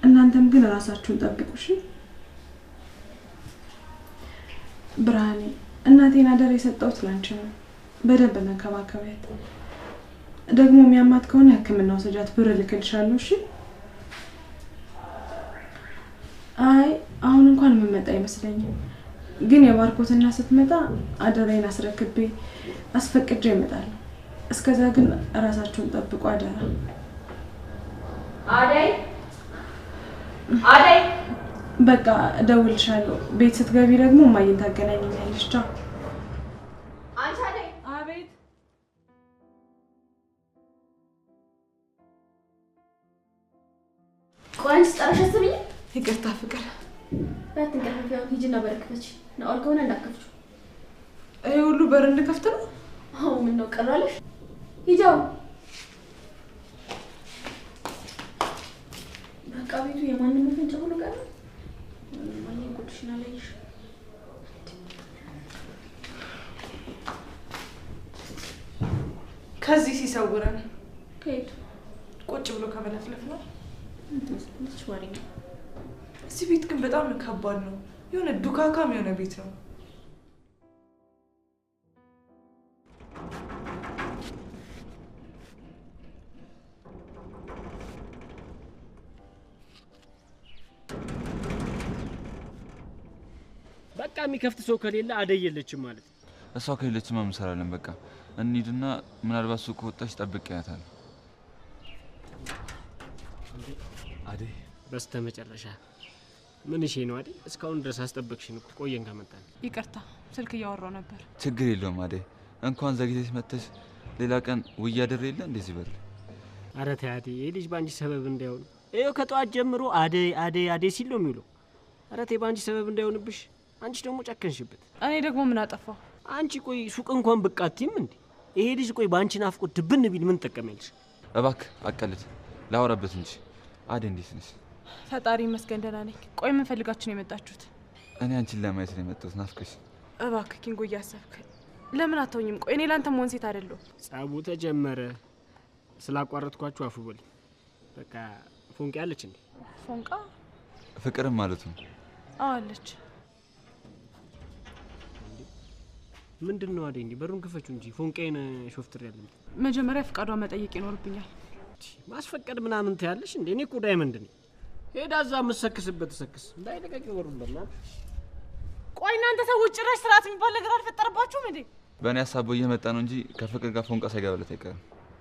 እናንተም ግን ራሳችሁን ጠብቁ እሺ። ብርሃኔ እናቴን አደራ የሰጠሁት ላንቺ ነው። በደንብ መንከባከቢያት። ደግሞ የሚያማት ከሆነ ሕክምና ወሰጃት፣ ብር ልክልሻለሁ እሺ። አይ አሁን እንኳን የምመጣ አይመስለኝም፣ ግን የባርኮትና ስትመጣ አደራዬን አስረክቤ አስፈቅጄ እመጣለሁ። እስከዛ ግን ራሳችሁን ጠብቁ አደራ። አደይ አደይ በቃ እደውልልሻለሁ። ቤት ስትገቢ ደግሞ እማዬን ታገናኘኛለሽ። ቻው። አንቺ አደይ። አቤት። ቆይ አንቺ ስጠራሽ አስብኝ። ይቅርታ ፍቅር። ባትንቀርፍ ያው ሂጂና በረከፈች ናኦል ከሆነ እንዳከፍችው። ይሄ ሁሉ በር እንድከፍት ነው? አዎ ምን ነው ቀራለሽ? ሂጃው። በቃ ቤቱ የማንም መፈንጫ ሆኖ ቀረ። ማንም ጉድሽና ላይሽ። ከዚህ ሲሰውረን ከሄድ ቁጭ ብሎ ከመለፍለፍ ነው። እንትስ ወሬ ነው። እዚህ ቤት ግን በጣም ከባድ ነው። የሆነ ዱካካም የሆነ ቤት ነው። በቃ የሚከፍት ሰው ከሌለ አደይ የለችም ማለት ነው። እሷ ከሌለችማ ምን እንሰራለን? በቃ እንሂድና ምናልባት ሱቅ ከወጣች ጠብቂያታለሁ። አደይ በስተመጨረሻ ምን እሺ ነው አይደል? እስካሁን ድረስ አስጠበቅሽን እኮ ቆየን ከመጣን። ይቅርታ ስልክ እያወራው ነበር። ችግር የለውም አደይ። እንኳን ዘግይተሽ መጥተሽ ሌላ ቀን ውያ ደረ የለ እንደዚህ በል። አረ ተይ አደይ፣ ይሄ ልጅ ባንቺ ሰበብ እንዳይሆን ይኸው ከጧት ጀምሮ አደይ አደይ አደይ ሲል ነው የሚውለው። አረ ተይ ባንቺ ሰበብ እንዳይሆንብሽ። አንቺ ደግሞ ጨከንሽበት። እኔ ደግሞ ምን አጠፋው? አንቺ ቆይ ሱቅ እንኳን ብቃቲም እንዴ? ይሄ ልጅ ቆይ ባንቺ ናፍቆት ድብን ቢል ምን ተጠቀመልሽ? እባክህ አቀልድ ላወራበት እንጂ። አደይ እንዴት ነሽ? ፈጣሪ ይመስገን ደህና ነኝ። ቆይ ምን ፈልጋችሁ ነው የመጣችሁት? እኔ አንቺን ለማየት ነው የመጣሁት። ናፍቀሽ። እባክህ ኪንጎ እያሰብክ ለምን አተውኝም? ቆይ እኔ ላንተ መሆን ሴት አይደለሁ። ጸቡ ተጀመረ። ስላቋረጥኳችሁ አፉ በል። በቃ ፎንቃ ያለች እንዴ? ፎንቃ ፍቅርም ማለት ነው። አለች። ምንድነው አደይ? እንዴ በሩን ክፈቹ እንጂ ፎንቃዬን ሾፍትር ያለኝ። መጀመሪያ ፍቃዷን መጠየቅ ይኖርብኛል። ማስፈቀድ ምናምን ታያለሽ እንዴ? እኔ እኮ ዳይመንድ ነኝ። ሄዳ እዛ የምትሰክስበት ተሰክስ። እንዳይለቀቅ ወሩን በእናትህ። ቆይ እናንተ ሰዎች ጭራሽ ስርዓት የሚባል ነገር አልፈጠረባችሁም እንዴ? በእኔ ሀሳብ እየመጣ ነው እንጂ ከፍቅር ጋር ፎንቃ ሳይገባለት አይቀርም።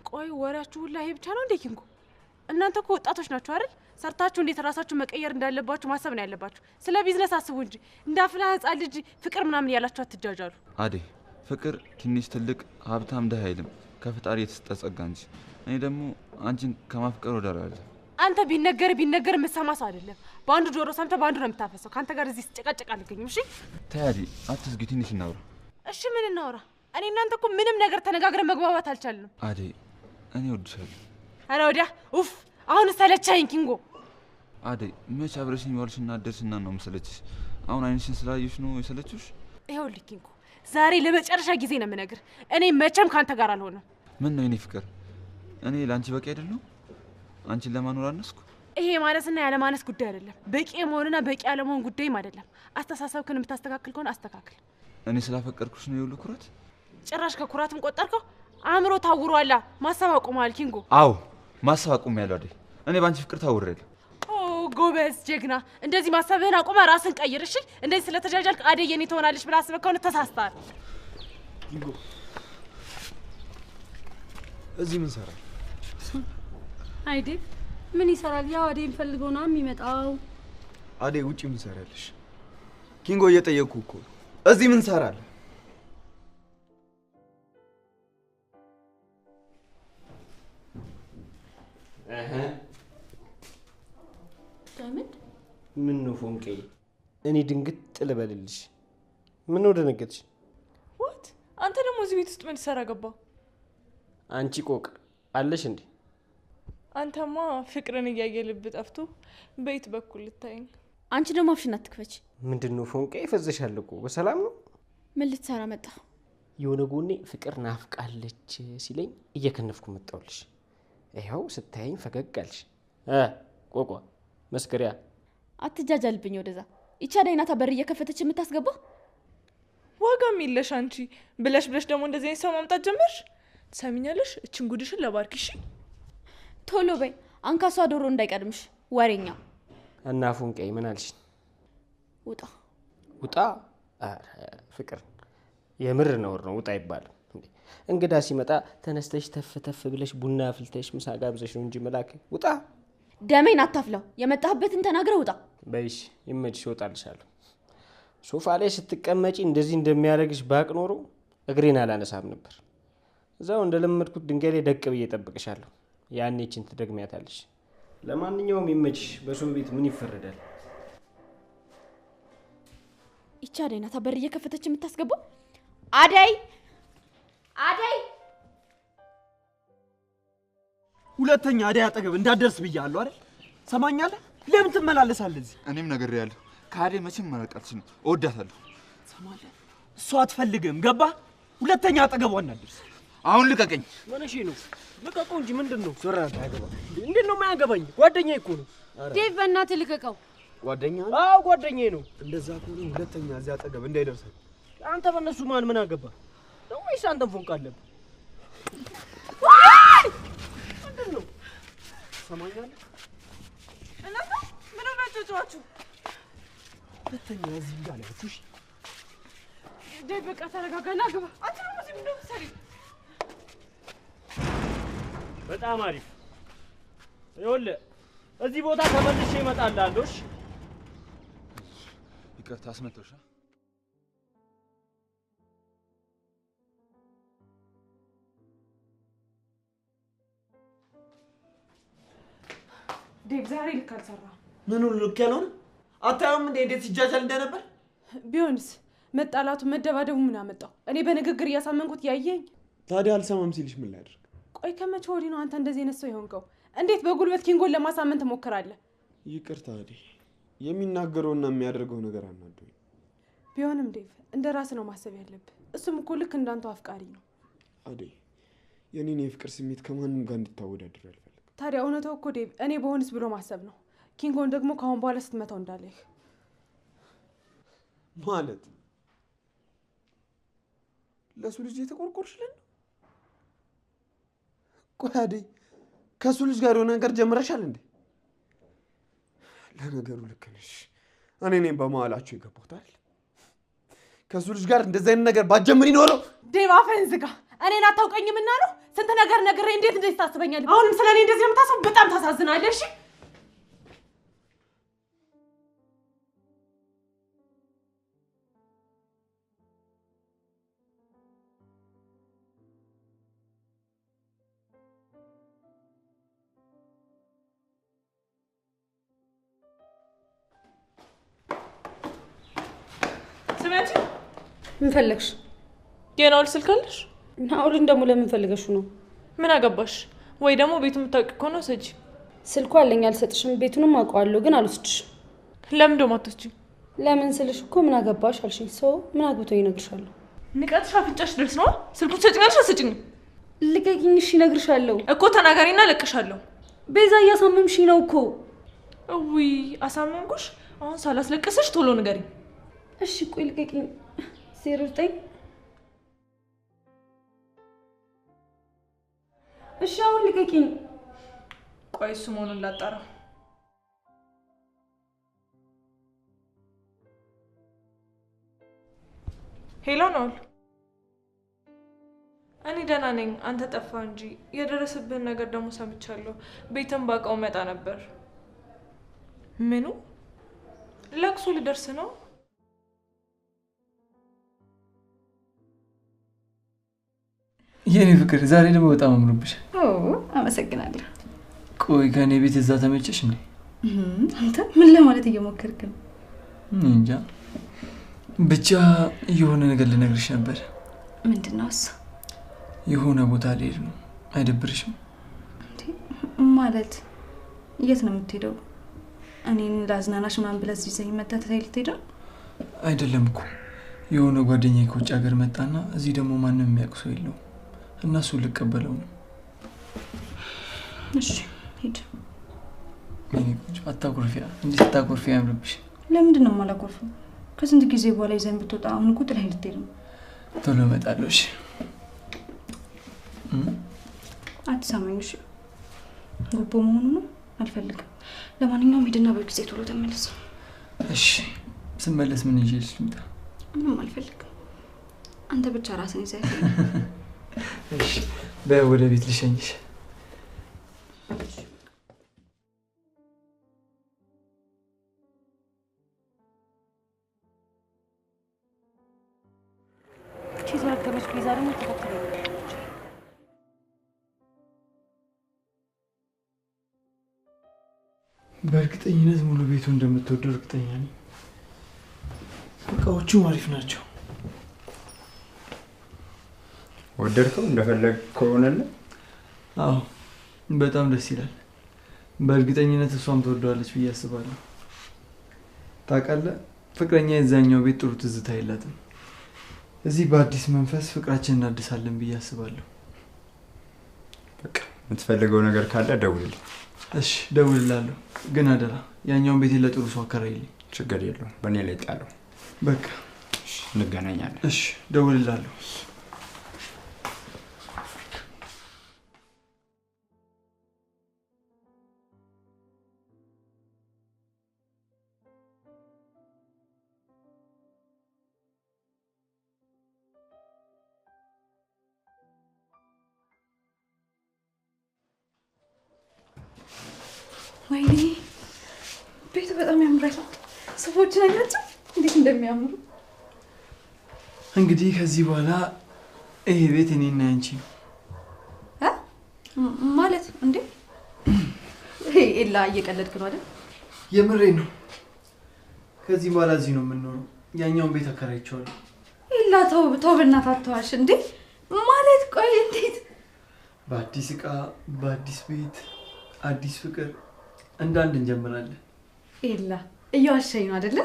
ቆይ ወሬያችሁ ሁላ ይሄ ብቻ ነው እንዴ ኪንጎ? እናንተ እኮ ወጣቶች ናችሁ አይደል? ሰርታችሁ እንዴት ራሳችሁን መቀየር እንዳለባችሁ ማሰብ ነው ያለባችሁ። ስለ ቢዝነስ አስቡ እንጂ እንዳፍላ ህጻን ልጅ ፍቅር ምናምን ያላችሁ አትጃጃሉ። አደይ ፍቅር ትንሽ ትልቅ ሀብታም ደሃ አይልም፣ ከፈጣሪ የተሰጠ ጸጋ እንጂ። እኔ ደግሞ አንቺን ከማፍቀር ወዳራለሁ። አንተ ቢነገር የምትሰማ ሰው አይደለም። በአንዱ ጆሮ ሰምተህ በአንዱ ነው የምታፈሰው። ካንተ ጋር እዚህ ስጨቃጨቅ አልገኝም። እሺ ተይ አደይ አትስጊ፣ ትንሽ እናውራ። እሺ ምን እናውራ? እኔ እናንተ እኮ ምንም ነገር ተነጋግረን መግባባት አልቻልንም። አደይ እኔ እወድሻለሁ። አረ ወዲያ ኡፍ! አሁን ሰለቸኝ ኪንጎ። አደይ መች አብረሽኝ ዋልሽና አደርሽና ነው መሰለችሽ? አሁን አይንሽን ስላየሽ ነው የሰለችሽ? ይኸውልህ ኪንጎ ዛሬ ለመጨረሻ ጊዜ ነው የምነግርህ። እኔ መቼም ካንተ ጋር አልሆነም። ምን ነው የኔ ፍቅር? እኔ ላንቺ በቂ አይደለም? አንቺን ለማኖር አነስኩ? ይሄ ማነስና ያለ ማነስ ጉዳይ አይደለም። በቂ መሆንና በቂ ያለ መሆን ጉዳይም አይደለም። አስተሳሰብክን የምታስተካክል ከሆነ አስተካክል። እኔ ስላፈቀርኩሽ ነው የሁሉ ኩራት? ጭራሽ ከኩራትም ቆጠርከው? አእምሮ ታውሯላ። ማሰብ አቁመሃል ኪንጎ። አዎ ማሰብ አቁሜያለሁ አደይ። እኔ ባንቺ ፍቅር ታውሬያለሁ። ጎበዝ ጀግና። እንደዚህ ማሰብህን አቁመህ ራስን ቀይር እሺ። እንደዚህ ስለተጃጃልክ አደይ የኔ ትሆናለች ብለህ አስበህ ከሆነ ተሳስተሃል። ኪንጎ እዚህ ምን ሰራ? አይዴ ምን ይሰራል? ያው አደይ ፈልገው ነው የሚመጣው። አደይ ውጪ ምን ሰራለሽ? ኪንጎ እየጠየቅኩ እኮ እዚህ ምን ሰራለ? ዳይመንድ ምን ነው ፎንቄ? እኔ ድንግጥ ልበልልሽ። ምን ነው ደነገጥሽ? ዋት? አንተ ደግሞ እዚህ ቤት ውስጥ ምን ትሰራ ገባ? አንቺ ቆቅ አለሽ እንዴ? አንተማ ፍቅርን እያየ ልብ ጠፍቶ በየት በኩል ልታየኝ? አንቺ ደግሞ አፍሽን አትክፈች። ምንድነው ፎንቃ ይፈዘሻል እኮ በሰላም ነው? ምን ልትሰራ መጣ? የሆነ ጎኔ ፍቅር ናፍቃለች ሲለኝ እየከነፍኩ መጣሁልሽ። ይኸው ስታይኝ ፈገግጋልሽ። ቆቋ መስከሪያ አትጃጃልብኝ ወደዛ። ይቻ ዳይናታ በር እየከፈተች የምታስገባ ዋጋም የለሽ አንቺ ብለሽ ደግሞ እንደዚህ አይነት ሰው ማምጣት ጀመርሽ። ትሰሚኛለሽ? እችን ጉድሽን ለባርኪሽ። ቶሎ በይ አንካሷ ዶሮ እንዳይቀድምሽ ወሬኛ። እና ፎንቃይ ምን አልሽ? ውጣ ውጣ። ፍቅር የምር ነው ውጣ ይባላል እንዴ? እንግዳ ሲመጣ ተነስተሽ ተፍ ተፍ ብለሽ ቡና አፍልተሽ ምሳ ጋብዘሽ ነው እንጂ መላክ። ውጣ። ደሜን አታፍላው። የመጣህበትን ተናግረህ ውጣ። በይሽ ይመችሽ፣ እወጣልሻለሁ። ሶፋ ላይ ስትቀመጪ እንደዚህ እንደሚያደርግሽ ባቅ ኖሮ እግሬን አላነሳም ነበር። እዛው እንደለመድኩት ድንጋይ ላይ ደቅ ብዬ እጠብቅሻለሁ። ያኔ እችን ትደግሚያታለሽ። ለማንኛውም ይመችሽ። በሰው ቤት ምን ይፈረዳል? ይቻ ዳይናታ በር እየከፈተች የምታስገባው አዳይ ሁለተኛ አዳይ አጠገብ እንዳትደርስ ብያለሁ አይደል? ሰማኛለህ? ለምን ትመላለሳለህ እዚህ? እኔም ነግሬያለሁ። ከአደይ መቼም ማለቃትሽ ነው። እወዳታለሁ። ሰማለህ? እሷ አትፈልግም። ገባህ? ሁለተኛ አጠገቧ እንዳትደርስ። አሁን ልቀቀኝ። ምንሽ ነው? ልቀቀው እንጂ ምንድነው? ዞራ ታገባ። እንዴት ነው የማያገባኝ? ጓደኛዬ እኮ ነው። ዴቭ በእናትህ ልቀቀው። ጓደኛ? አዎ ጓደኛዬ ነው። እንደዛ ከሆነ ሁለተኛ እዚህ አጠገብ እንዳይደርስ። አንተ በእነሱ ምን አገባ? ነው ወይስ አንተም ፎንቃ አለብህ? ምንድነው? ሰማኛለህ? እናንተ ምን ሆናችሁ? ሁለተኛ እዚህ እንዳላችሁ። እሺ ዴቭ በቃ ተረጋጋና ግባ። አንተ ነው እዚህ ምን ትሰሪ? በጣም አሪፍ። ይኸውልህ እዚህ ቦታ ተመልሼ እመጣለሁ። እሺ ይቅርታ አስመጣሁሽ። ዴቭ ዛሬ ልክ አልሰራም። ምን ሁሉ ልክ ያልሆነ አታየውም እንዴ እንዴት ሲጃጃል እንደነበር? ቢሆንስ መጣላቱ መደባደቡ ምን አመጣው? እኔ በንግግር እያሳመንኩት ያየኝ። ታዲያ አልሰማም ሲልሽ ምን ላድርግ? ቆይ ከመቼ ወዲህ ነው አንተ እንደዚህ አይነት ሰው የሆንከው? እንዴት በጉልበት ኪንጎን ለማሳመን ትሞክራለህ? ይቅርታ አደይ፣ የሚናገረውና የሚያደርገው ነገር አናዶኝ። ቢሆንም ዴቭ እንደ ራስ ነው ማሰብ ያለብህ። እሱም እኮ ልክ እንዳንተው አፍቃሪ ነው። አደይ፣ የኔን የፍቅር ስሜት ከማንም ጋር እንድታወዳድር አልፈልግም። ታዲያ እውነታው እኮ ዴቭ እኔ በሆንስ ብሎ ማሰብ ነው። ኪንጎን ደግሞ ከአሁን በኋላ ስትመታው እንዳለህ ማለት ለሱ ልጅ የተቆርቆርሽልን? ቆይ አደይ፣ ከሱ ልጅ ጋር የሆነ ነገር ጀምረሻል እንዴ? ለነገሩ ልክ ነሽ። እኔ ነኝ በመሀላችሁ የገባሁት አይደል? ከሱ ልጅ ጋር እንደዚህ አይነት ነገር ባትጀምሪ ኖሮ። ዴቭ አፈን ዝጋ። እኔን አታውቀኝምና ነው? ስንት ነገር ነግሬ እንዴት እንደዚህ ታስበኛለህ? አሁንም ስለ እኔ እንደዚህ የምታስብ በጣም ታሳዝናለህ። እሺ ስሚያች ምን ፈለግሽ? የናውል ስልክ አለሽ? ናውልን ደግሞ ለምን ፈልገሽ ነው? ምን አገባሽ? ወይ ደግሞ ቤቱን የምታውቂ ከሆነ ሰጂ። ስልኩ አለኝ አልሰጥሽም። ቤቱንም አውቀዋለሁ ግን አልወስድሽም። ለምን ደሞ አትወስጂም? ለምን ስልሽ እኮ ምን አገባሽ አልሽኝ። ሰው ምን አግብቶኝ እነግርሻለሁ። ንቀትሽ አፍንጫሽ ድረስ ነው። ስልኩን ትሰጪኛለሽ አትሰጪኝም? ልቀቂኝ። እሺ እነግርሻለሁ እኮ ተናጋሪና ለቅሻለሁ። ቤዛ እያሳመምሽኝ ነው እኮ። ውይ አሳመምኩሽ? አሁን ሳላስለቅስሽ ቶሎ ንገሪኝ። እሺ ቆይ ልቀቂኝ። 09 እሺ አሁን ልቀቂኝ። ቆይ እሱ መሆኑን ላጣራ። ሄሎ ናውል፣ እኔ ደህና ነኝ። አንተ ጠፋ እንጂ የደረሰብህን ነገር ደግሞ ሰምቻለሁ። ቤትም ባውቀው መጣ ነበር። ምኑ? ለቅሶ ልደርስ ነው? የኔ ፍቅር ዛሬ ደግሞ በጣም አምሮብሻል። አመሰግናለሁ። ቆይ ከኔ ቤት እዛ ተመቸሽ እንዴ? አንተ ምን ለማለት እየሞከርክ ነው? እንጃ ብቻ የሆነ ነገር ልነግርሽ ነበር። ምንድነው እሱ? የሆነ ቦታ ልሄድ ነው። አይደብርሽም? ማለት የት ነው የምትሄደው? እኔን ላዝናናሽ ምናምን ብለህ እዚህ ይዘኝ መጣ ልትሄድ ነው? አይደለም እኮ የሆነ ጓደኛዬ ከውጭ ሀገር መጣና እዚህ ደግሞ ማንም የሚያውቅ ሰው የለውም እና እሱን ልቀበለው ነው። እሺ ሂድ። የኔ ቆንጆ አታኮርፊያ። እንዲህ ስታኮርፊያ ያምርብሽ። ለምንድን ነው የማላኮርፈው? ከስንት ጊዜ በኋላ ይዘኝ ብትወጣ አሁን እኮ ጥለኸኝ ልትሄድ ነው። ቶሎ እመጣለሁ። እሺ አትሳመኝ። እሺ ጉቦ መሆኑ ነው አልፈልግም። ለማንኛውም ሂድና በጊዜ ቶሎ ተመለስ። እሺ ስመለስ ምን ይዤልሽ ልምጣ? ምንም አልፈልግም። አንተ ብቻ ራስን ይዘህ። እሺ ወደ ቤት ልሸኝሽ። ተረከበች ቤዛ ደግሞ ተከተለኝ። በእርግጠኝነት ሙሉ ቤቱ እንደምትወደው እርግጠኛ ነኝ። እቃዎቹ አሪፍ ናቸው። ወደድከው? እንደፈለግከው ሆነልህ? አዎ በጣም ደስ ይላል። በእርግጠኝነት እሷም ትወደዋለች ብዬ አስባለሁ። ታውቃለህ ፍቅረኛ የዛኛው ቤት ጥሩ ትዝታ የላትም። እዚህ በአዲስ መንፈስ ፍቅራችንን እናድሳለን ብዬ አስባለሁ። በቃ የምትፈልገው ነገር ካለ ደውልልኝ። እሺ ደውልላለሁ፣ ግን አደራ ያኛውን ቤት ለጥሩ ሰው አከራይልኝ። ችግር የለውም፣ በእኔ ላይ ጣለው። በቃ እንገናኛለን። እሺ ደውልላለሁ። ወይኔ ቤቱ በጣም ያምራል። ሰዎች ናቸው እንዴት እንደሚያምሩ። እንግዲህ ከዚህ በኋላ ይሄ ቤት እኔና አንቺ ነው ማለት እንዴ? ኤላ እየቀለድክ ነው አይደል? የምሬን ነው። ከዚህ በኋላ እዚህ ነው የምንኖረው። ያኛውን ቤት አከራይቼዋለሁ። ኤላ ተው በእናትህ አትዋሽ እንዴ! ማለት ቆይ እንዴት? በአዲስ እቃ በአዲስ ቤት አዲስ ፍቅር እንዳንድ እንጀምራለን። ኤላ እየዋሸኝ ነው አይደለ?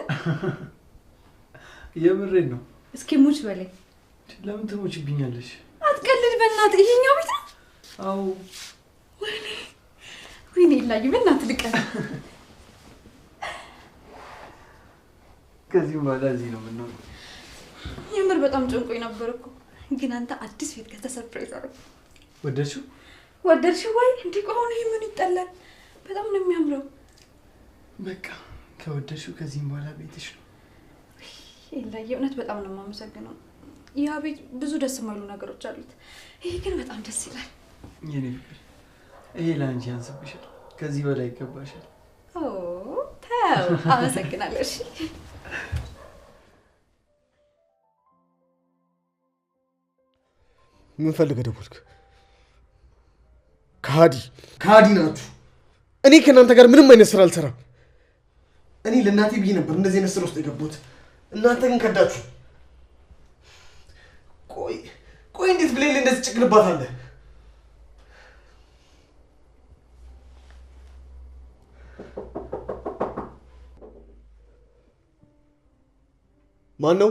የምሬን ነው። እስኪ ሙች በለኝ። ለምን ትሞችብኛለሽ? አትቀልድ በእናትህ። ይሄኛው ቤት ነው? አዎ። ወይኔ ኤላዬ በእናትህ ልቀር። ከዚህ በኋላ እዚህ ነው የምንኖረው። የምር በጣም ጨንቆኝ ነበር እኮ፣ ግን አንተ አዲስ ቤት ገዝተህ ሰርፕራይዝ አደረግ። ወደድሽው? ወደድሽው ወይ? እንዴ ቆይ ይሄ ምን ይጠላል? በጣም ነው የሚያምረው። በቃ ከወደድሽው ከዚህም በኋላ ቤትሽ ነው። ኤላዬ እውነት በጣም ነው የማመሰግነው። ያ ቤት ብዙ ደስ የማይሉ ነገሮች አሉት፣ ይሄ ግን በጣም ደስ ይላል። የኔ ፍቅር ይሄ ለአንቺ ያንስብሻል፣ ከዚህ በላይ ይገባሻል። ኦ ተው፣ አመሰግናለሁ። እሺ ምን ፈልገህ ደወልክ? ከሃዲ ናችሁ። እኔ ከእናንተ ጋር ምንም አይነት ስራ አልሰራም። እኔ ለእናቴ ብዬ ነበር እንደዚህ አይነት ስራ ውስጥ የገቡት፣ እናንተ ግን ከዳችሁ። ቆይ እንዴት ብሌን እንደዚህ ጭቅልባታለህ? ማን ነው?